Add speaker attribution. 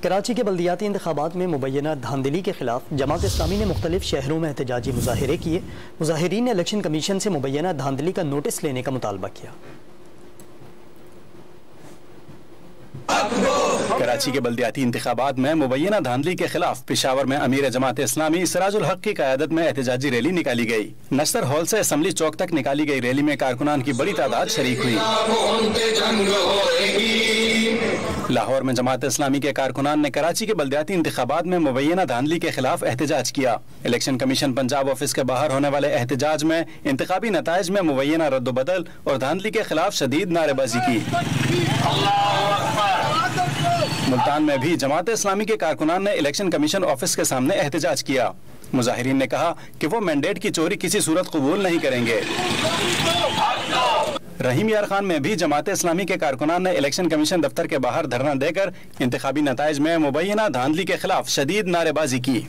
Speaker 1: کراچی کے بلدیاتی انتخابات میں مبینہ دھاندلی کے خلاف جماعت اسلامی نے مختلف شہروں میں احتجاجی مظاہرے کیے۔ مظاہرین نے الیکشن کمیشن سے مبینہ دھاندلی کا نوٹس لینے کا مطالبہ کیا۔
Speaker 2: کراچی کے بلدیاتی انتخابات میں مبینہ دھاندلی کے خلاف پشاور میں امیر جماعت اسلامی سراج الحق کی قیادت میں احتجاجی ریلی نکالی گئی۔ نصر ہال سے اسمبلی چوک تک نکالی گئی ریلی میں کارکنان کی بڑی تعداد شریک ہوئی۔ لاہور میں جماعت اسلامی کے کارکنان نے کراچی کے بلدیاتی انتخابات میں مبینہ دھاندلی کے خلاف احتجاج کیا۔ الیکشن کمیشن پنجاب آفس کے باہر ہونے والے احتجاج میں انتخابی نتائج میں مبینہ رد و بدل اور دھاندلی کے خلاف شدید نعرے بازی کی۔ ملتان میں بھی جماعت اسلامی کے کارکنان نے الیکشن کمیشن آفس کے سامنے احتجاج کیا۔ مظاہرین نے کہا کہ وہ مینڈیٹ کی چوری کسی صورت قبول نہیں کریں گے۔ رحیم یار خان میں بھی جماعت اسلامی کے کارکنان نے الیکشن کمیشن دفتر کے باہر دھرنا دے کر انتخابی نتائج میں مبینہ دھاندلی کے خلاف شدید نعرے بازی کی۔